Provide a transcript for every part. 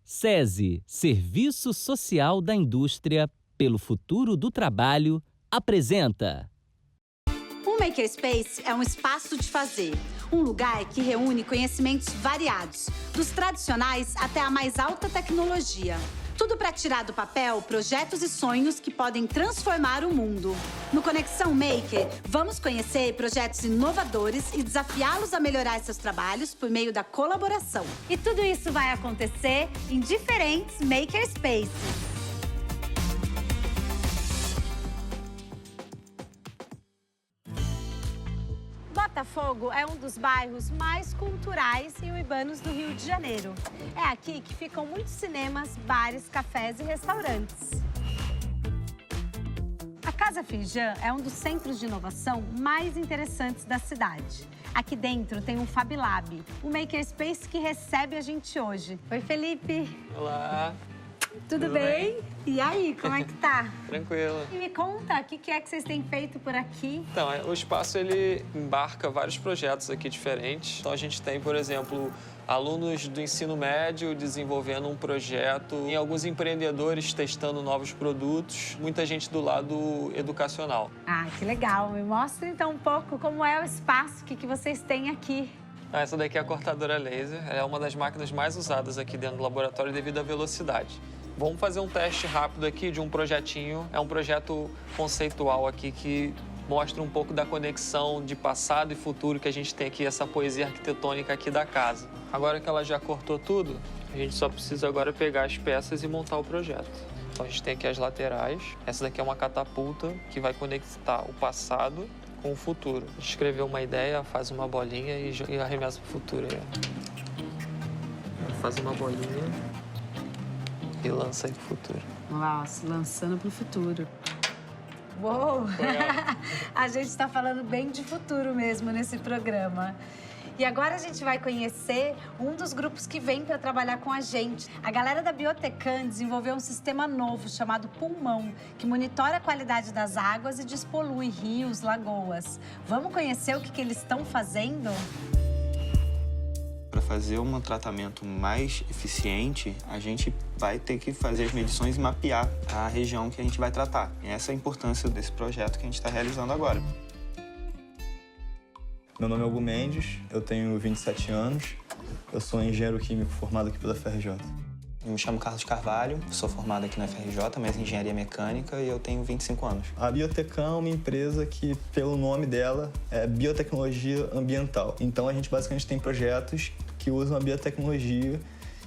SESI, Serviço Social da Indústria pelo Futuro do Trabalho, apresenta. Um Makerspace é um espaço de fazer, um lugar que reúne conhecimentos variados, dos tradicionais até a mais alta tecnologia. Tudo para tirar do papel projetos e sonhos que podem transformar o mundo. No Conexão Maker, vamos conhecer projetos inovadores e desafiá-los a melhorar seus trabalhos por meio da colaboração. E tudo isso vai acontecer em diferentes Makerspaces. Botafogo é um dos bairros mais culturais e urbanos do Rio de Janeiro. É aqui que ficam muitos cinemas, bares, cafés e restaurantes. A Casa Firjan é um dos centros de inovação mais interessantes da cidade. Aqui dentro tem um Fab Lab, o Makerspace que recebe a gente hoje. Oi, Felipe. Olá. Tudo bem? E aí, como é que tá? Tranquilo. E me conta, o que é que vocês têm feito por aqui? Então, o espaço, ele embarca vários projetos aqui diferentes. Então, a gente tem, por exemplo, alunos do ensino médio desenvolvendo um projeto, e alguns empreendedores testando novos produtos, muita gente do lado educacional. Ah, que legal. Me mostra, então, um pouco como é o espaço que vocês têm aqui. Essa daqui é a cortadora laser. Ela é uma das máquinas mais usadas aqui dentro do laboratório devido à velocidade. Vamos fazer um teste rápido aqui de um projetinho. É um projeto conceitual aqui que mostra um pouco da conexão de passado e futuro que a gente tem aqui, essa poesia arquitetônica aqui da casa. Agora que ela já cortou tudo, a gente só precisa agora pegar as peças e montar o projeto. Então a gente tem aqui as laterais. Essa daqui é uma catapulta que vai conectar o passado com o futuro. A gente escreveu uma ideia, faz uma bolinha e arremessa para o futuro. Faz uma bolinha e lança aí pro futuro. Nossa, lançando pro futuro. Uou! A gente está falando bem de futuro mesmo nesse programa. E agora a gente vai conhecer um dos grupos que vem para trabalhar com a gente. A galera da Biotecan desenvolveu um sistema novo chamado Pulmão, que monitora a qualidade das águas e despolui rios, lagoas. Vamos conhecer o que eles estão fazendo? Para fazer um tratamento mais eficiente, a gente vai ter que fazer as medições e mapear a região que a gente vai tratar. E essa é a importância desse projeto que a gente está realizando agora. Meu nome é Hugo Mendes, eu tenho 27 anos, eu sou engenheiro químico formado aqui pela FRJ. Eu me chamo Carlos Carvalho, sou formado aqui na FRJ, mas em engenharia mecânica, e eu tenho 25 anos. A Biotecan é uma empresa que, pelo nome dela, é biotecnologia ambiental. Então, a gente basicamente tem projetos que usam a biotecnologia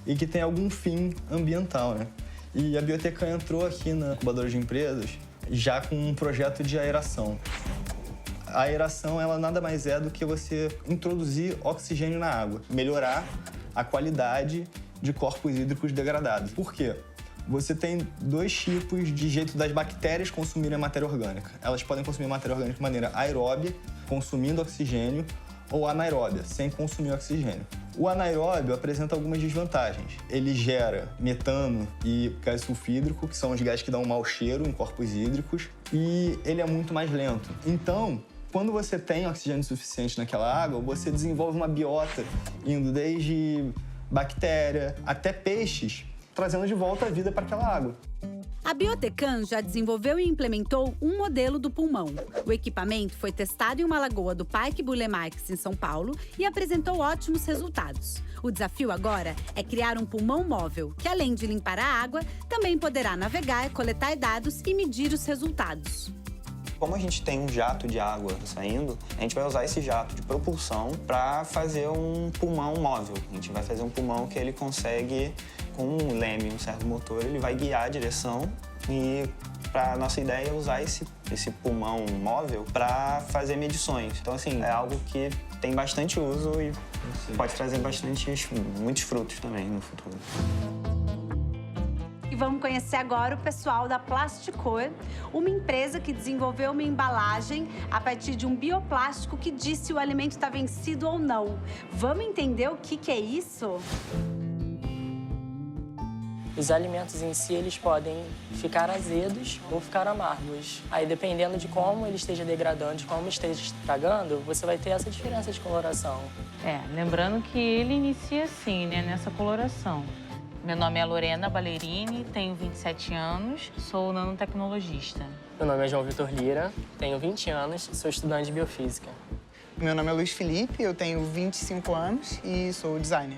e que tem algum fim ambiental, né? E a Biotecan entrou aqui na incubadora de empresas já com um projeto de aeração. A aeração, ela nada mais é do que você introduzir oxigênio na água, melhorar a qualidade de corpos hídricos degradados. Por quê? Você tem dois tipos de jeito das bactérias consumirem a matéria orgânica. Elas podem consumir a matéria orgânica de maneira aeróbia, consumindo oxigênio, ou anaeróbia, sem consumir oxigênio. O anaeróbio apresenta algumas desvantagens. Ele gera metano e gás sulfídrico, que são os gases que dão um mau cheiro em corpos hídricos, e ele é muito mais lento. Então, quando você tem oxigênio suficiente naquela água, você desenvolve uma biota indo desde bactéria até peixes, trazendo de volta a vida para aquela água. A Biotecan já desenvolveu e implementou um modelo do pulmão. O equipamento foi testado em uma lagoa do Parque Burle Marx, em São Paulo, e apresentou ótimos resultados. O desafio agora é criar um pulmão móvel, que além de limpar a água, também poderá navegar, coletar dados e medir os resultados. Como a gente tem um jato de água saindo, a gente vai usar esse jato de propulsão para fazer um pulmão móvel. A gente vai fazer um pulmão que ele consegue, com um leme, um servomotor, ele vai guiar a direção, e a nossa ideia é usar esse pulmão móvel para fazer medições. Então, assim, é algo que tem bastante uso e pode trazer muitos frutos também no futuro. E vamos conhecer agora o pessoal da Plasticor, uma empresa que desenvolveu uma embalagem a partir de um bioplástico que diz se o alimento está vencido ou não. Vamos entender o que é isso? Os alimentos em si, eles podem ficar azedos ou ficar amargos. Aí, dependendo de como ele esteja degradando, de como esteja estragando, você vai ter essa diferença de coloração. Lembrando que ele inicia assim, né, nessa coloração. Meu nome é Lorena Ballerini, tenho 27 anos, sou nanotecnologista. Meu nome é João Vitor Lira, tenho 20 anos, sou estudante de biofísica. Meu nome é Luiz Felipe, eu tenho 25 anos e sou designer.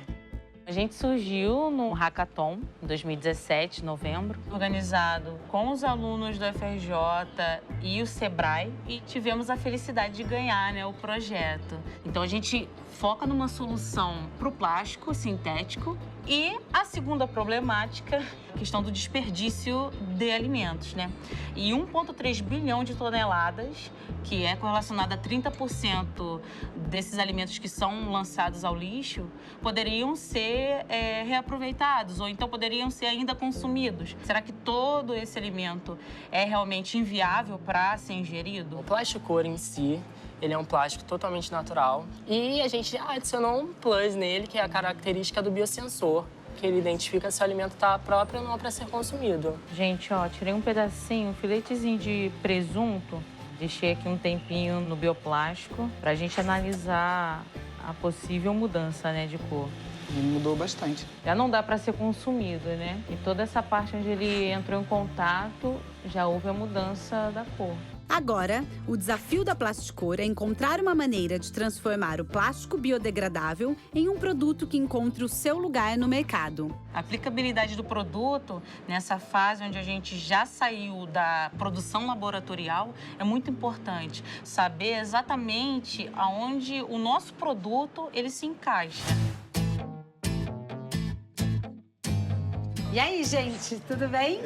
A gente surgiu no Hackathon, em 2017, novembro, organizado com os alunos do FRJ e o Sebrae, e tivemos a felicidade de ganhar, né, o projeto. Então a gente foca numa solução para o plástico sintético e a segunda problemática, a questão do desperdício de alimentos, né? E 1,3 bilhão de toneladas, que é correlacionado a 30% desses alimentos que são lançados ao lixo, poderiam ser reaproveitados ou então poderiam ser ainda consumidos. Será que todo esse alimento é realmente inviável para ser ingerido? O plástico em si, ele é um plástico totalmente natural e a gente adicionou um plus nele, que é a característica do biosensor, que ele identifica se o alimento está próprio ou não para ser consumido. Gente, ó, tirei um pedacinho, um filetezinho de presunto, deixei aqui um tempinho no bioplástico para a gente analisar a possível mudança, né, de cor. Mudou bastante. Já não dá para ser consumido, né? E toda essa parte onde ele entrou em contato, já houve a mudança da cor. Agora, o desafio da Plasticor é encontrar uma maneira de transformar o plástico biodegradável em um produto que encontre o seu lugar no mercado. A aplicabilidade do produto, nessa fase onde a gente já saiu da produção laboratorial, é muito importante. Saber exatamente aonde o nosso produto ele se encaixa. E aí, gente, tudo bem?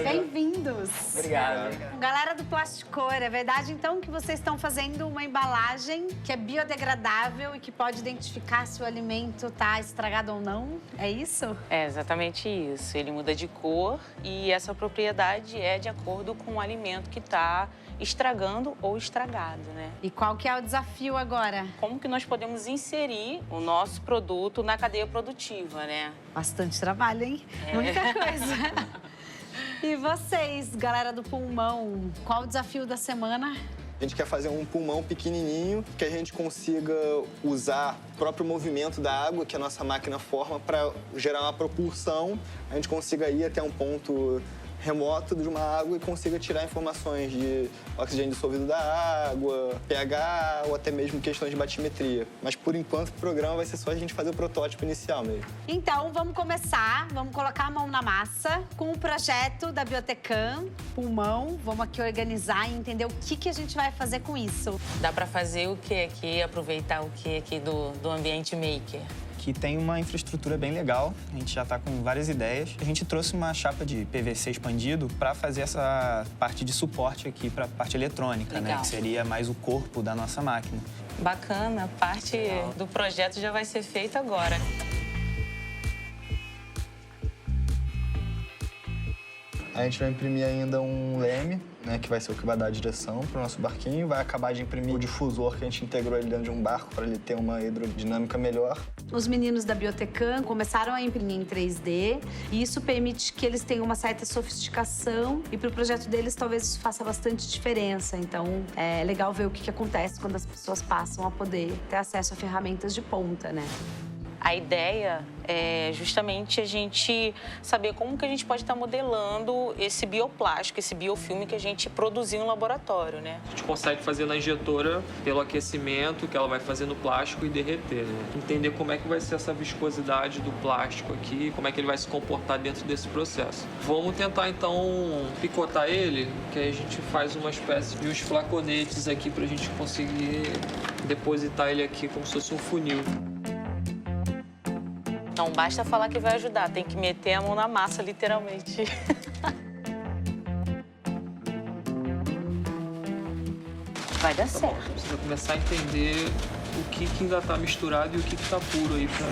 Bem-vindos! Obrigado. Galera do Plasticor, é verdade então que vocês estão fazendo uma embalagem que é biodegradável e que pode identificar se o alimento está estragado ou não? É isso? É exatamente isso. Ele muda de cor e essa propriedade é de acordo com o alimento que está estragando ou estragado, né? E qual que é o desafio agora? Como que nós podemos inserir o nosso produto na cadeia produtiva, né? Bastante trabalho, hein? Muita coisa. E vocês, galera do pulmão, qual o desafio da semana? A gente quer fazer um pulmão pequenininho que a gente consiga usar o próprio movimento da água que a nossa máquina forma para gerar uma propulsão. A gente consiga ir até um ponto remoto de uma água e consiga tirar informações de oxigênio dissolvido da água, pH ou até mesmo questões de batimetria. Mas, por enquanto, o programa vai ser só a gente fazer o protótipo inicial mesmo. Então, vamos começar, vamos colocar a mão na massa com o projeto da Biotecam, pulmão. Vamos aqui organizar e entender o que a gente vai fazer com isso. Dá para fazer o que aqui, aproveitar o que aqui do ambiente maker? Que tem uma infraestrutura bem legal, a gente já está com várias ideias. A gente trouxe uma chapa de PVC expandido para fazer essa parte de suporte aqui para a parte eletrônica, né? Que seria mais o corpo da nossa máquina. Bacana, parte do projeto já vai ser feita agora. A gente vai imprimir ainda um leme, né, que vai ser o que vai dar a direção para o nosso barquinho. Vai acabar de imprimir o difusor que a gente integrou ele dentro de um barco para ele ter uma hidrodinâmica melhor. Os meninos da Biotecam começaram a imprimir em 3D e isso permite que eles tenham uma certa sofisticação e para o projeto deles talvez isso faça bastante diferença. Então é legal ver o que acontece quando as pessoas passam a poder ter acesso a ferramentas de ponta, né? A ideia é justamente a gente saber como que a gente pode estar modelando esse bioplástico, esse biofilme que a gente produziu no laboratório, né? A gente consegue fazer na injetora pelo aquecimento que ela vai fazer no plástico e derreter, né? Entender como é que vai ser essa viscosidade do plástico aqui, como é que ele vai se comportar dentro desse processo. Vamos tentar, então, picotar ele, que aí a gente faz uma espécie de uns flaconetes aqui pra gente conseguir depositar ele aqui como se fosse um funil. Não basta falar que vai ajudar, tem que meter a mão na massa, literalmente. Vai dar certo. Você vai começar a entender o que ainda está misturado e o que está puro aí pra...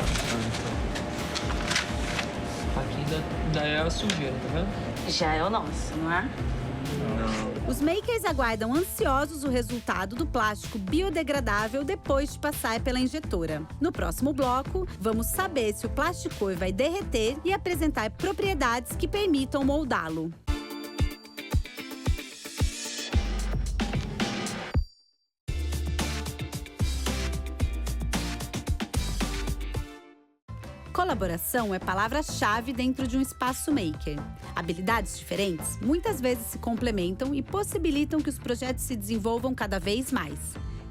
Aqui ainda é a sujeira, tá vendo? Já é o nosso, não é? Os makers aguardam ansiosos o resultado do plástico biodegradável depois de passar pela injetora. No próximo bloco, vamos saber se o Plasticor vai derreter e apresentar propriedades que permitam moldá-lo. Colaboração é palavra-chave dentro de um espaço maker. Habilidades diferentes muitas vezes se complementam e possibilitam que os projetos se desenvolvam cada vez mais.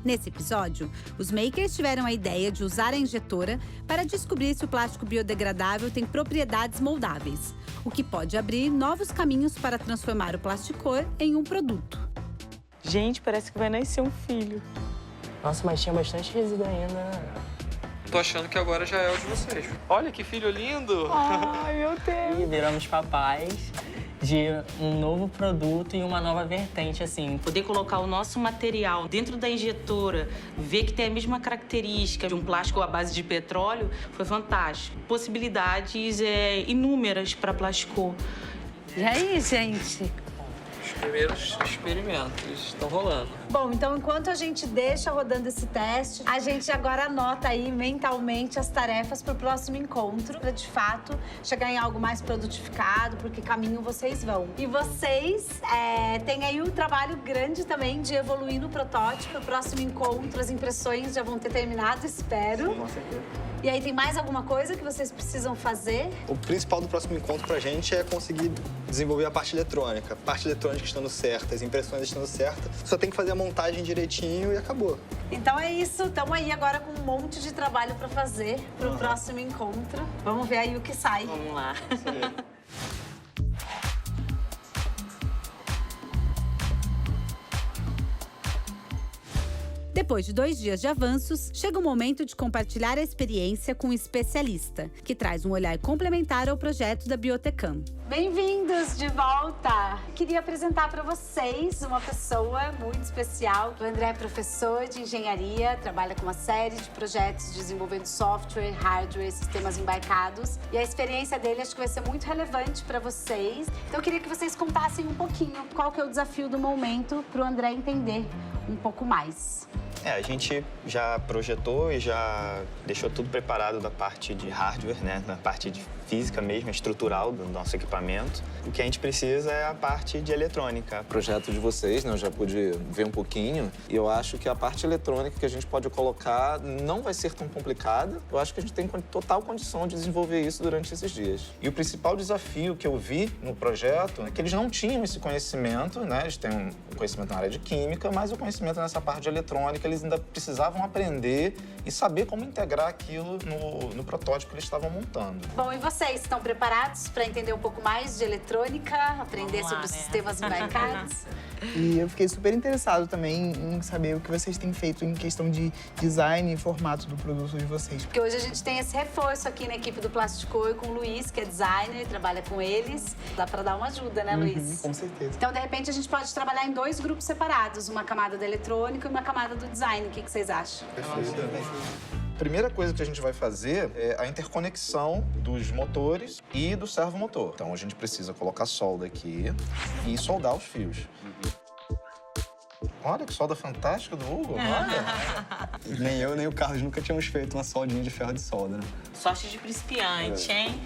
Nesse episódio, os makers tiveram a ideia de usar a injetora para descobrir se o plástico biodegradável tem propriedades moldáveis, o que pode abrir novos caminhos para transformar o plasticor em um produto. Gente, parece que vai nascer um filho. Nossa, mas tinha bastante resíduo ainda, né? Tô achando que agora já é o de vocês. Olha que filho lindo! Ai, meu Deus! E viramos papais de um novo produto e uma nova vertente, assim. Poder colocar o nosso material dentro da injetora, ver que tem a mesma característica de um plástico à base de petróleo, foi fantástico. Possibilidades inúmeras para plástico. E aí, gente? Os primeiros experimentos estão rolando. Bom, então enquanto a gente deixa rodando esse teste, a gente agora anota aí mentalmente as tarefas para o próximo encontro, para de fato chegar em algo mais produtificado, porque caminho vocês vão. E vocês têm aí um trabalho grande também de evoluir no protótipo. No próximo encontro, as impressões já vão ter terminado, espero. Com certeza. E aí, tem mais alguma coisa que vocês precisam fazer? O principal do próximo encontro pra gente é conseguir desenvolver a parte eletrônica. A parte eletrônica estando certa, as impressões estando certas. Só tem que fazer a montagem direitinho e acabou. Então é isso, estamos aí agora com um monte de trabalho para fazer pro próximo encontro. Vamos ver aí o que sai. Vamos lá. Depois de 2 dias de avanços, chega o momento de compartilhar a experiência com um especialista, que traz um olhar complementar ao projeto da Biotecam. Bem-vindos de volta! Queria apresentar para vocês uma pessoa muito especial. O André é professor de engenharia, trabalha com uma série de projetos desenvolvendo software, hardware, sistemas embarcados. E a experiência dele acho que vai ser muito relevante para vocês. Então eu queria que vocês contassem um pouquinho qual que é o desafio do momento para o André entender um pouco mais. A gente já projetou e já deixou tudo preparado da parte de hardware, né? Na parte de física mesmo, estrutural do nosso equipamento. O que a gente precisa é a parte de eletrônica. O projeto de vocês, né, eu já pude ver um pouquinho, e eu acho que a parte eletrônica que a gente pode colocar não vai ser tão complicada. Eu acho que a gente tem total condição de desenvolver isso durante esses dias. E o principal desafio que eu vi no projeto é que eles não tinham esse conhecimento, né? Eles têm um conhecimento na área de química, mas o conhecimento nessa parte de eletrônica, eles ainda precisavam aprender e saber como integrar aquilo no protótipo que eles estavam montando. Bom, e vocês estão preparados para entender um pouco mais de eletrônica, aprender sobre os sistemas embarcados? E eu fiquei super interessado também em saber o que vocês têm feito em questão de design e formato do produto de vocês. Porque hoje a gente tem esse reforço aqui na equipe do Plasticor com o Luiz, que é designer, trabalha com eles. Dá para dar uma ajuda, né, Luiz? Com certeza. Então, de repente, a gente pode trabalhar em 2 grupos separados, uma camada da eletrônica e uma camada do design. O que vocês acham? A primeira coisa que a gente vai fazer é a interconexão dos motores e do servomotor. Então a gente precisa colocar solda aqui e soldar os fios. Olha que solda fantástica do Hugo, olha! Nem eu, nem o Carlos nunca tínhamos feito uma soldinha de ferro de solda, né? Sorte de principiante, hein?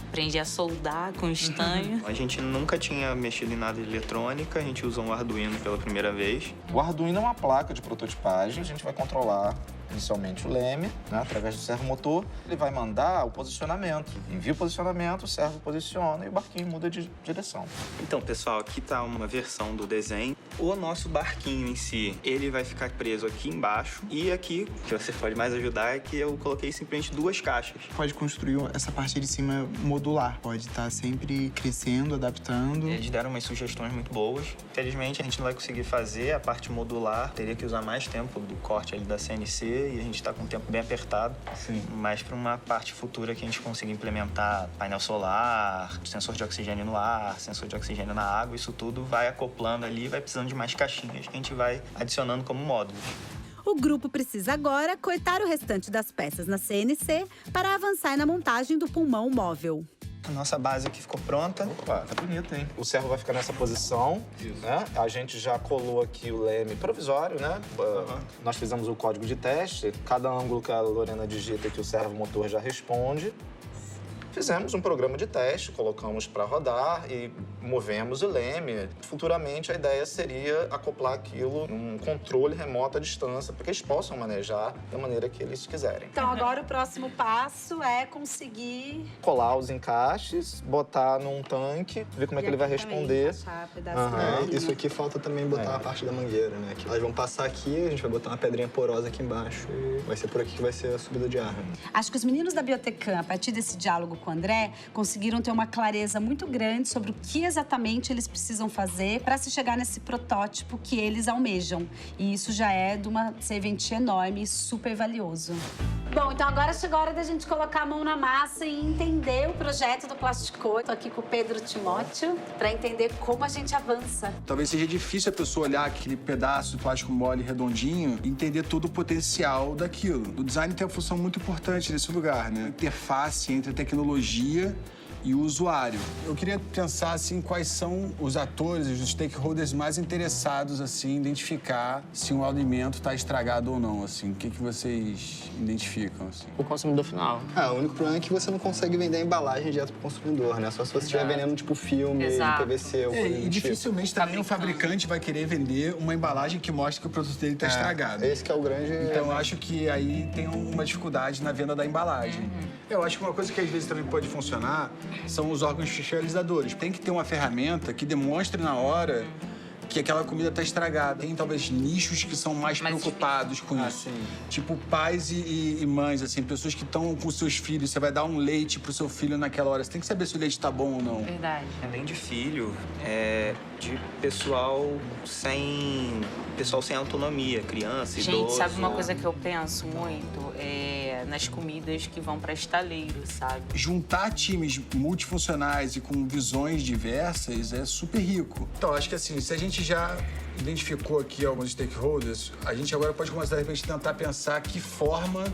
Aprendi a soldar com estanho. A gente nunca tinha mexido em nada de eletrônica, a gente usou um Arduino pela primeira vez. O Arduino é uma placa de prototipagem, a gente vai controlar inicialmente o leme, né, através do servomotor. Ele vai mandar o posicionamento. Envia o posicionamento, o servo posiciona e o barquinho muda de direção. Então, pessoal, aqui tá uma versão do desenho. O nosso barquinho em si, ele vai ficar preso aqui embaixo. E aqui, o que você pode mais ajudar é que eu coloquei simplesmente 2 caixas. Pode construir essa parte de cima modular. Pode estar sempre crescendo, adaptando. Eles deram umas sugestões muito boas. Infelizmente, a gente não vai conseguir fazer a parte modular. Teria que usar mais tempo do corte ali da CNC e a gente está com o tempo bem apertado. Sim. Mas para uma parte futura que a gente consiga implementar painel solar, sensor de oxigênio no ar, sensor de oxigênio na água, isso tudo vai acoplando ali, vai precisando de mais caixinhas que a gente vai adicionando como módulos. O grupo precisa agora cortar o restante das peças na CNC para avançar na montagem do pulmão móvel. A nossa base aqui ficou pronta. Opa, tá bonito, hein? O servo vai ficar nessa posição, né? A gente já colou aqui o leme provisório, né? Nós fizemos o código de teste. Cada ângulo que a Lorena digita que o servo motor já responde. Fizemos um programa de teste, colocamos para rodar e movemos o leme. Futuramente, a ideia seria acoplar aquilo num controle remoto à distância, para que eles possam manejar da maneira que eles quiserem. Então, agora o próximo passo é conseguir... Colar os encaixes, botar num tanque, ver como é que ele vai responder. Isso aqui falta também botar a parte da mangueira, né? Que elas vão passar aqui, a gente vai botar uma pedrinha porosa aqui embaixo e vai ser por aqui que vai ser a subida de ar. Acho que os meninos da Biotecam, a partir desse diálogo com o André, conseguiram ter uma clareza muito grande sobre o que exatamente eles precisam fazer para se chegar nesse protótipo que eles almejam. E isso já é de uma serventia enorme e super valioso. Bom, então agora chegou a hora da gente colocar a mão na massa e entender o projeto do Plasticô. Tô aqui com o Pedro Timóteo para entender como a gente avança. Talvez seja difícil a pessoa olhar aquele pedaço de plástico mole redondinho e entender todo o potencial daquilo. O design tem uma função muito importante nesse lugar, né? Interface entre a tecnologia e o usuário. Eu queria pensar, assim, quais são os atores, os stakeholders mais interessados, assim, em identificar se um alimento está estragado ou não, assim. O que vocês identificam, assim? O consumidor final. O único problema é que você não consegue vender a embalagem direto pro consumidor, né? Só se você estiver vendendo, tipo, filme, PVC ou coisa do E tipo. dificilmente também o fabricante vai querer vender uma embalagem que mostra que o produto dele está estragado. Esse que é o grande... Então, eu acho que aí tem uma dificuldade na venda da embalagem. Eu acho que uma coisa que às vezes também pode funcionar são os órgãos fiscalizadores. Tem que ter uma ferramenta que demonstre na hora que aquela comida está estragada. Tem talvez nichos que são mais preocupados com isso. Tipo pais e mães, assim, pessoas que estão com seus filhos. Você vai dar um leite pro seu filho naquela hora. Você tem que saber se o leite está bom ou não. Verdade. Além de filho, de pessoal sem autonomia, criança, idoso. Gente, sabe uma coisa que eu penso muito? Nas comidas que vão para estaleiro, sabe? Juntar times multifuncionais e com visões diversas é super rico. Então, acho que assim, se a gente já identificou aqui alguns stakeholders, a gente agora pode começar, de repente, tentar pensar que forma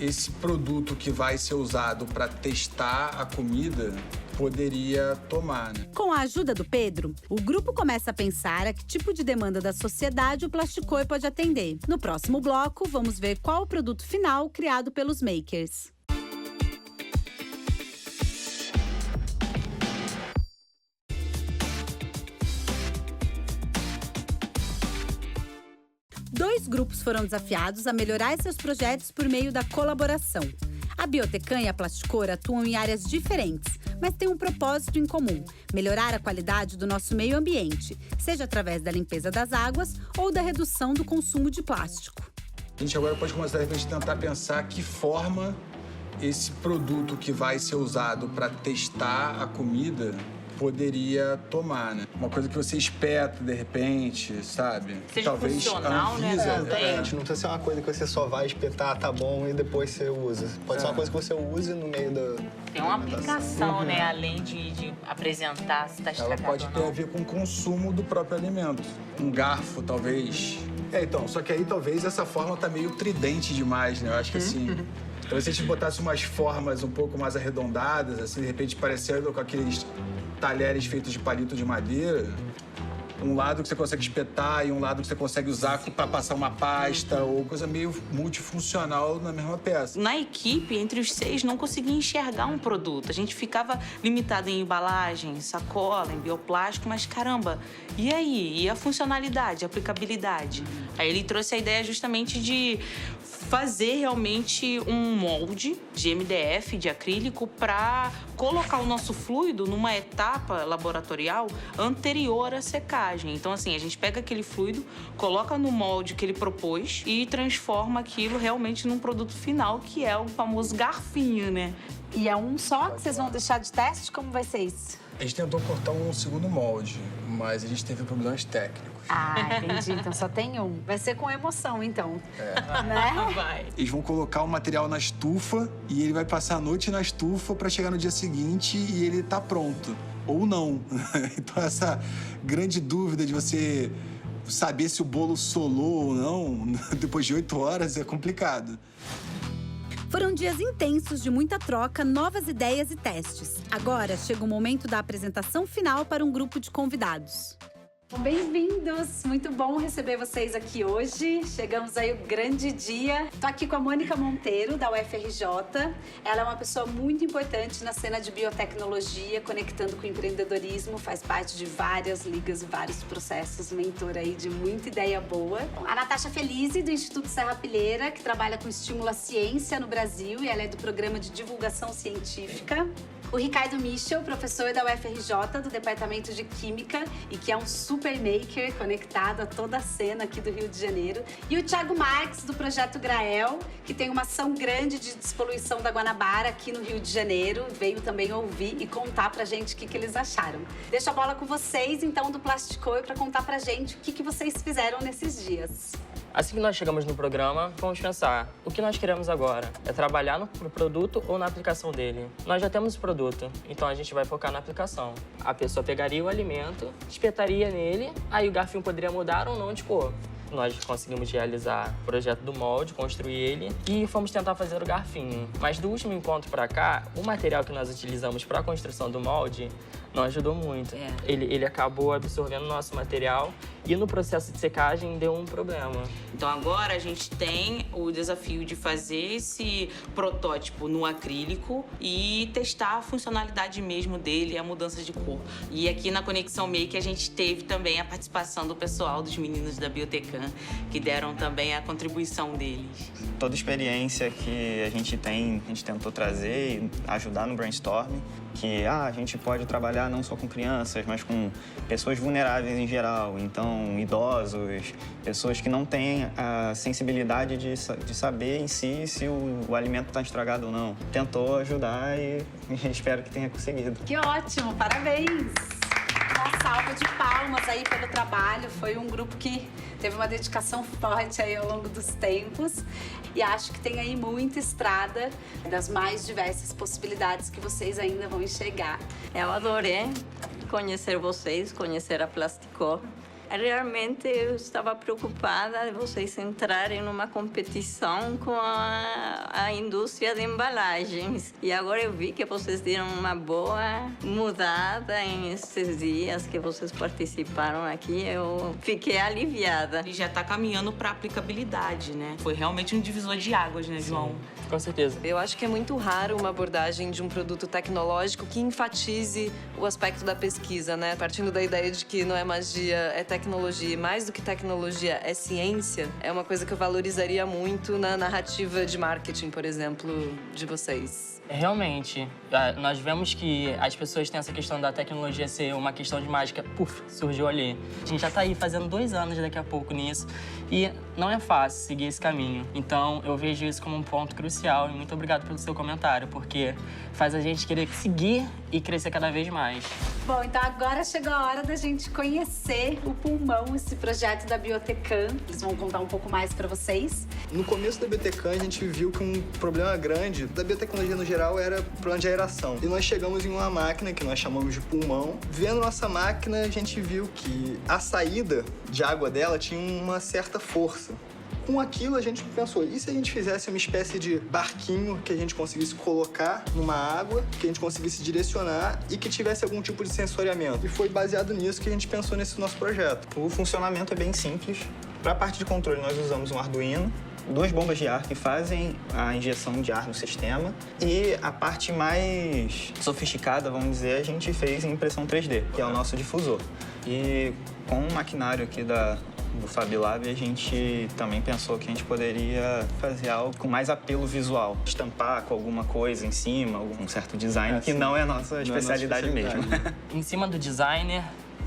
esse produto que vai ser usado para testar a comida poderia tomar, né? Com a ajuda do Pedro, o grupo começa a pensar a que tipo de demanda da sociedade o Plasticô pode atender. No próximo bloco, vamos ver qual o produto final criado pelos makers. Dois grupos foram desafiados a melhorar seus projetos por meio da colaboração. A Biotecam e a Plasticô atuam em áreas diferentes, mas têm um propósito em comum: melhorar a qualidade do nosso meio ambiente, seja através da limpeza das águas ou da redução do consumo de plástico. A gente agora pode começar, de repente, tentar pensar que forma esse produto que vai ser usado para testar a comida poderia tomar, né? Uma coisa que você espeta, de repente, sabe? Seja talvez funcional, né? Exatamente, não precisa ser uma coisa que você só vai espetar, tá bom, e depois você usa. Pode ser uma coisa que você use no meio da... Tem uma aplicação, né? Além de apresentar se está estragado. Ela pode ter a ver com o consumo do próprio alimento. Um garfo, talvez. Então, só que aí talvez essa forma tá meio tridente demais, né? Eu acho que assim... Talvez se a gente botasse umas formas um pouco mais arredondadas, assim, de repente parecendo com aqueles talheres feitos de palito de madeira, um lado que você consegue espetar e um lado que você consegue usar para passar uma pasta ou coisa meio multifuncional na mesma peça. Na equipe, entre os 6, não conseguia enxergar um produto. A gente ficava limitado em embalagem, sacola, em bioplástico, mas caramba, e aí? E a funcionalidade, a aplicabilidade? Aí ele trouxe a ideia justamente de fazer realmente um molde de MDF, de acrílico, para colocar o nosso fluido numa etapa laboratorial anterior à secagem. Então, assim, a gente pega aquele fluido, coloca no molde que ele propôs e transforma aquilo realmente num produto final, que é o famoso garfinho, né? E é um só que vocês vão deixar de teste? Como vai ser isso? A gente tentou cortar um segundo molde, mas a gente teve problemas técnicos. Entendi. Então só tem um. Vai ser com emoção, então. Né? Vai. Eles vão colocar o material na estufa e ele vai passar a noite na estufa para chegar no dia seguinte e ele tá pronto. Ou não. Então essa grande dúvida de você saber se o bolo solou ou não, depois de 8 horas, é complicado. Foram dias intensos de muita troca, novas ideias e testes. Agora chega o momento da apresentação final para um grupo de convidados. Bem-vindos! Muito bom receber vocês aqui hoje. Chegamos aí o grande dia. Tô aqui com a Mônica Monteiro, da UFRJ. Ela é uma pessoa muito importante na cena de biotecnologia, conectando com o empreendedorismo, faz parte de várias ligas, vários processos, mentora aí de muita ideia boa. A Natasha Felize, do Instituto Serra Pilheira, que trabalha com estímulo à ciência no Brasil, e ela é do Programa de Divulgação Científica. O Ricardo Michel, professor da UFRJ, do Departamento de Química, e que é um super maker conectado a toda a cena aqui do Rio de Janeiro. E o Thiago Marques, do Projeto Grael, que tem uma ação grande de despoluição da Guanabara aqui no Rio de Janeiro. Veio também ouvir e contar pra gente o que eles acharam. Deixo a bola com vocês, então, do Plasticoi, pra contar pra gente o que vocês fizeram nesses dias. Assim que nós chegamos no programa, vamos pensar, o que nós queremos agora? É trabalhar no produto ou na aplicação dele? Nós já temos o produto, então a gente vai focar na aplicação. A pessoa pegaria o alimento, espetaria nele, aí o garfinho poderia mudar ou não de cor. Nós conseguimos realizar o projeto do molde, construir ele e fomos tentar fazer o garfinho. Mas do último encontro para cá, o material que nós utilizamos para a construção do molde não ajudou muito. Ele acabou absorvendo o nosso material e no processo de secagem deu um problema. Então agora a gente tem o desafio de fazer esse protótipo no acrílico e testar a funcionalidade mesmo dele, a mudança de cor. E aqui na Conexão Make a gente teve também a participação do pessoal, dos meninos da Biotecam, que deram também a contribuição deles. Toda experiência que a gente tem, a gente tentou trazer e ajudar no brainstorming, que a gente pode trabalhar não só com crianças, mas com pessoas vulneráveis em geral, então idosos, pessoas que não têm a sensibilidade de saber em si se o alimento está estragado ou não. Tentou ajudar e espero que tenha conseguido. Que ótimo, parabéns! Uma salva de palmas aí pelo trabalho. Foi um grupo que teve uma dedicação forte aí ao longo dos tempos. E acho que tem aí muita estrada das mais diversas possibilidades que vocês ainda vão enxergar. Eu adorei conhecer vocês, conhecer a Plasticoi. Realmente eu estava preocupada de vocês entrarem numa competição com a indústria de embalagens. E agora eu vi que vocês deram uma boa mudada esses dias que vocês participaram aqui. Eu fiquei aliviada. Ele já está caminhando para aplicabilidade, né? Foi realmente um divisor de águas, né, João? Sim, com certeza. Eu acho que é muito raro uma abordagem de um produto tecnológico que enfatize o aspecto da pesquisa, né? Partindo da ideia de que não é magia, é tecnologia, e mais do que tecnologia é ciência, é uma coisa que eu valorizaria muito na narrativa de marketing, por exemplo, de vocês. Realmente, nós vemos que as pessoas têm essa questão da tecnologia ser uma questão de mágica, surgiu ali. A gente já tá aí fazendo 2 anos daqui a pouco nisso e não é fácil seguir esse caminho. Então, eu vejo isso como um ponto crucial e muito obrigado pelo seu comentário, porque faz a gente querer seguir e crescer cada vez mais. Bom, então agora chegou a hora da gente conhecer o Pulmão, esse projeto da Biotecam. Eles vão contar um pouco mais para vocês. No começo da Biotecam, a gente viu que um problema grande da biotecnologia no geral era o problema de aeração. E nós chegamos em uma máquina que nós chamamos de Pulmão. Vendo nossa máquina, a gente viu que a saída de água dela tinha uma certa força. Com aquilo, a gente pensou, e se a gente fizesse uma espécie de barquinho que a gente conseguisse colocar numa água, que a gente conseguisse direcionar e que tivesse algum tipo de sensoriamento? E foi baseado nisso que a gente pensou nesse nosso projeto. O funcionamento é bem simples. Para a parte de controle, nós usamos um Arduino, 2 bombas de ar que fazem a injeção de ar no sistema. E a parte mais sofisticada, vamos dizer, a gente fez em impressão 3D, que é o nosso difusor. E com o maquinário aqui do FabLab, a gente também pensou que a gente poderia fazer algo com mais apelo visual. Estampar com alguma coisa em cima, algum certo design, que não é a nossa especialidade mesmo. Em cima do designer,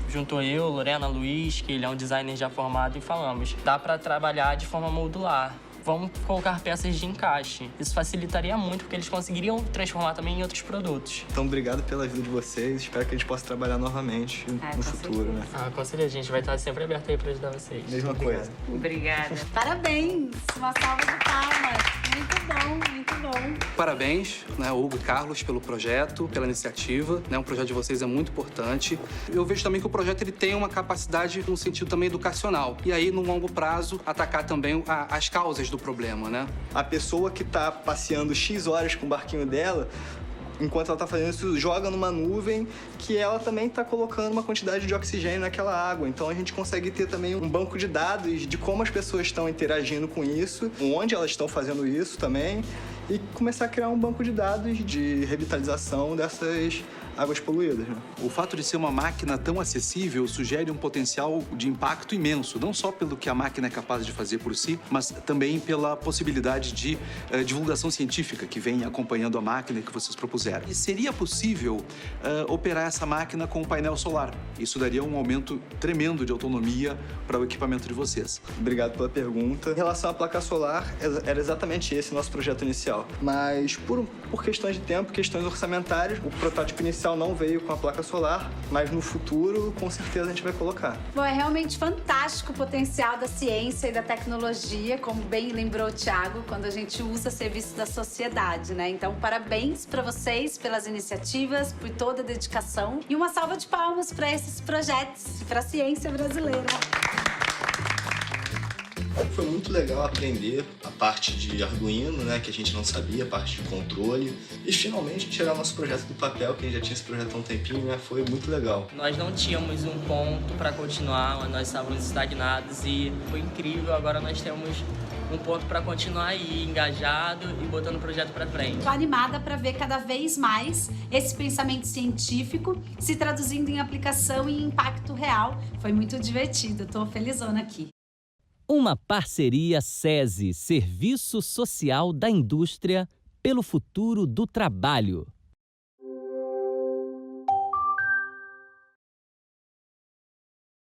juntou eu, Lorena, Luiz, que ele é um designer já formado, e falamos, dá para trabalhar de forma modular. Vamos colocar peças de encaixe. Isso facilitaria muito, porque eles conseguiriam transformar também em outros produtos. Então, obrigado pela ajuda de vocês. Espero que a gente possa trabalhar novamente no futuro, né? Com certeza, a gente vai estar sempre aberto aí para ajudar vocês. Mesma coisa. Obrigada. Parabéns! Uma salva de palmas. Muito bom, muito bom. Parabéns, né, Hugo e Carlos, pelo projeto, pela iniciativa. Né, o projeto de vocês é muito importante. Eu vejo também que o projeto ele tem uma capacidade no sentido também educacional. E aí, no longo prazo, atacar também as causas do problema, né? A pessoa que está passeando X horas com o barquinho dela enquanto ela está fazendo isso, joga numa nuvem que ela também está colocando uma quantidade de oxigênio naquela água. Então a gente consegue ter também um banco de dados de como as pessoas estão interagindo com isso, onde elas estão fazendo isso também, e começar a criar um banco de dados de revitalização dessas águas poluídas, né? O fato de ser uma máquina tão acessível sugere um potencial de impacto imenso, não só pelo que a máquina é capaz de fazer por si, mas também pela possibilidade de divulgação científica que vem acompanhando a máquina que vocês propuseram. E seria possível operar essa máquina com um painel solar. Isso daria um aumento tremendo de autonomia para o equipamento de vocês. Obrigado pela pergunta. Em relação à placa solar, era exatamente esse nosso projeto inicial. Mas por questões de tempo, questões orçamentárias, o protótipo inicial não veio com a placa solar, mas no futuro, com certeza, a gente vai colocar. Bom, é realmente fantástico o potencial da ciência e da tecnologia, como bem lembrou o Thiago, quando a gente usa serviço da sociedade, né? Então, parabéns para vocês pelas iniciativas, por toda a dedicação e uma salva de palmas para esses projetos, para a ciência brasileira. Foi muito legal aprender a parte de Arduino, né, que a gente não sabia, a parte de controle. E finalmente tirar o nosso projeto do papel, que a gente já tinha esse projeto há um tempinho, né, foi muito legal. Nós não tínhamos um ponto para continuar, nós estávamos estagnados e foi incrível. Agora nós temos um ponto para continuar aí, engajado e botando o projeto para frente. Estou animada para ver cada vez mais esse pensamento científico se traduzindo em aplicação e impacto real. Foi muito divertido, estou felizona aqui. Uma parceria SESI, Serviço Social da Indústria, pelo futuro do trabalho.